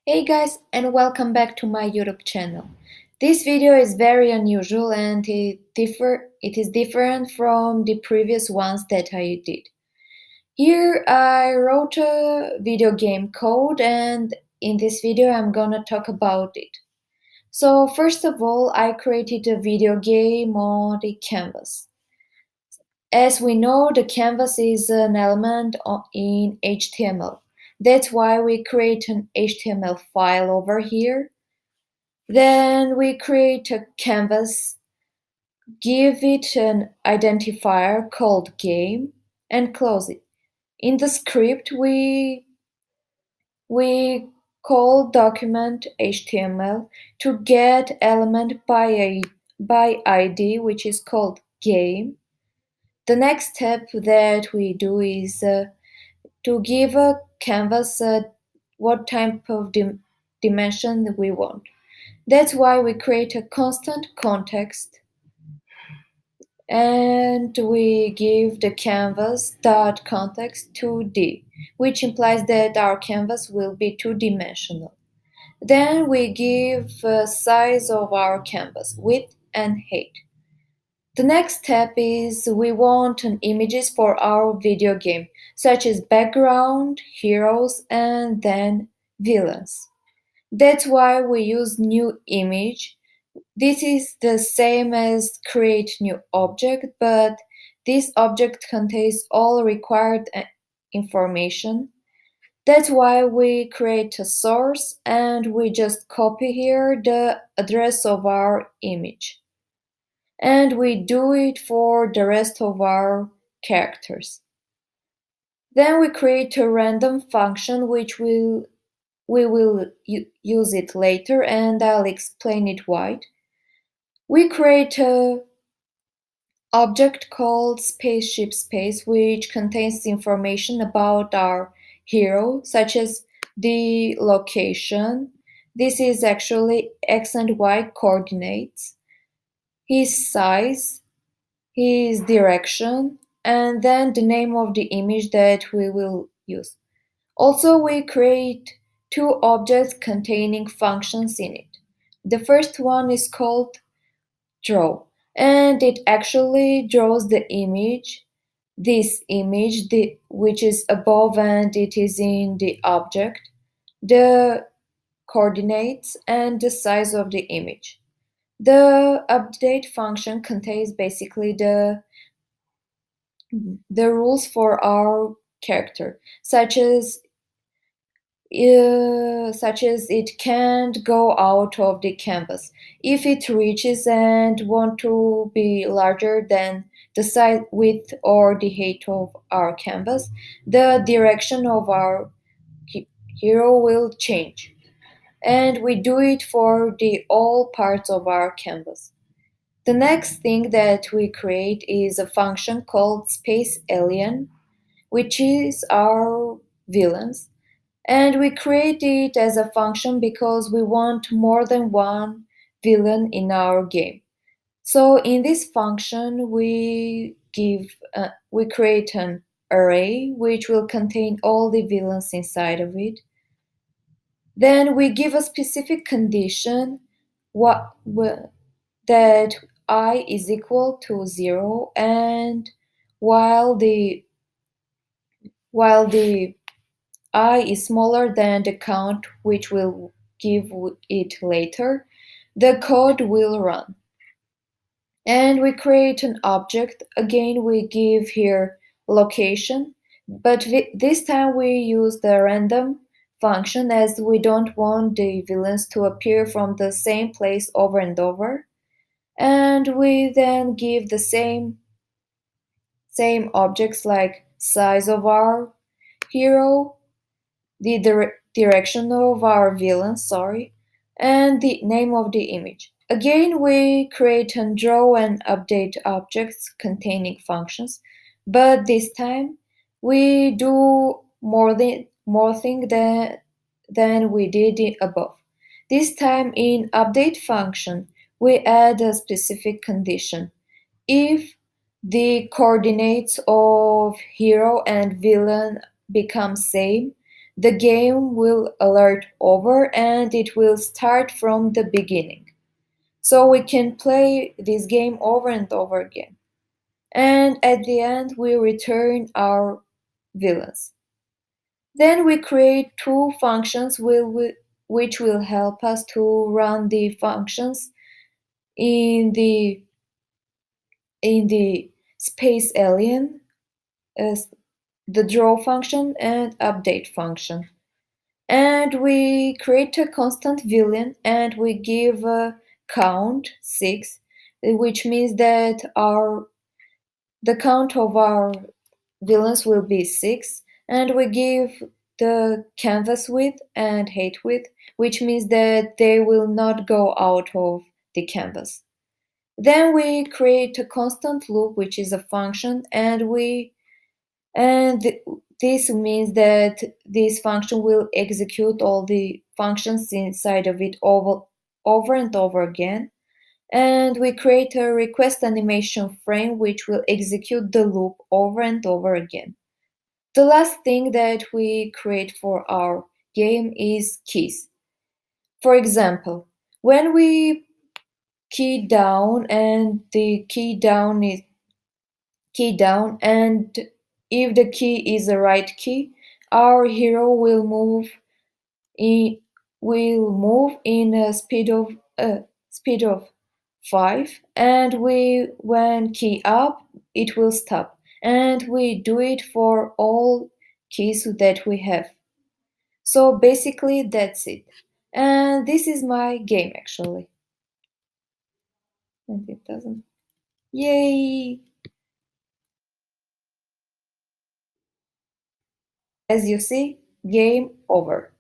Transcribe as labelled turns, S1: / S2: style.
S1: Hey guys, and welcome back to my YouTube channel. This video is very unusual and it is different from the previous ones that I did. Here I wrote a video game code, and in this video I'm gonna talk about it. So first of all, I created a video game on the canvas. As we know, the canvas is an element in HTML. That's why we create an HTML file over here. Then we create a canvas, give it an identifier called game, and close it. In the script, we call document HTML to get element by ID, which is called game. The next step that we do is to give a canvas what type of dimension we want. That's why we create a constant context and we give the canvas dot context 2D, which implies that our canvas will be two-dimensional. Then we give size of our canvas, width and height. The next step is we want an images for our video game, such as background, heroes, and then villains. That's why we use new image. This is the same as create new object, but this object contains all required information. That's why we create a source and we just copy here the address of our image. And we do it for the rest of our characters. Then we create a random function which we will use it later, and I'll explain it why. We create a object called spaceship space, which contains information about our hero, such as the location. This is actually x and y coordinates, his size, his direction, and then the name of the image that we will use. Also, we create two objects containing functions in it. The first one is called draw, and it actually draws the image, this image, which is above and it is in the object, the coordinates, and the size of the image. The update function contains basically the rules for our character, such as it can't go out of the canvas if it reaches and want to be larger than the size, width, or the height of our canvas. The direction of our hero will change, and we do it for the all parts of our canvas. The next thing that we create is a function called space alien, which is our villains. And we create it as a function because we want more than one villain in our game. So in this function, we create an array which will contain all the villains inside of it. Then we give a specific condition that I is equal to 0, and while the I is smaller than the count, which we'll give it later, the code will run. And we create an object. Again, we give here location, but this time we use the random function as we don't want the villains to appear from the same place over and over. And we then give the same objects like size of our hero, the direction of our villain, and the name of the image. Again, we create and draw and update objects containing functions, but this time we do more thing than we did above. This time in update function, we add a specific condition. If the coordinates of hero and villain become same, the game will alert over and it will start from the beginning. So we can play this game over and over again. And at the end, we return our villains. Then we create two functions which will help us to run the functions in the space alien, as the draw function and update function. And we create a constant villain and we give a count 6, which means that the count of our villains will be 6, and we give the canvas width and height width, which means that they will not go out of the canvas. Then we create a constant loop, which is a function, and this means that this function will execute all the functions inside of it over and over again. And we create a request animation frame which will execute the loop over and over again. The last thing that we create for our game is keys. For example, when we key down and the key down is key down, and if the key is the right key, our hero in will move in a speed of 5, and when key up it will stop, and we do it for all keys that we have. So basically that's it, and this is my game actually, and it doesn't. Yay! As you see, game over.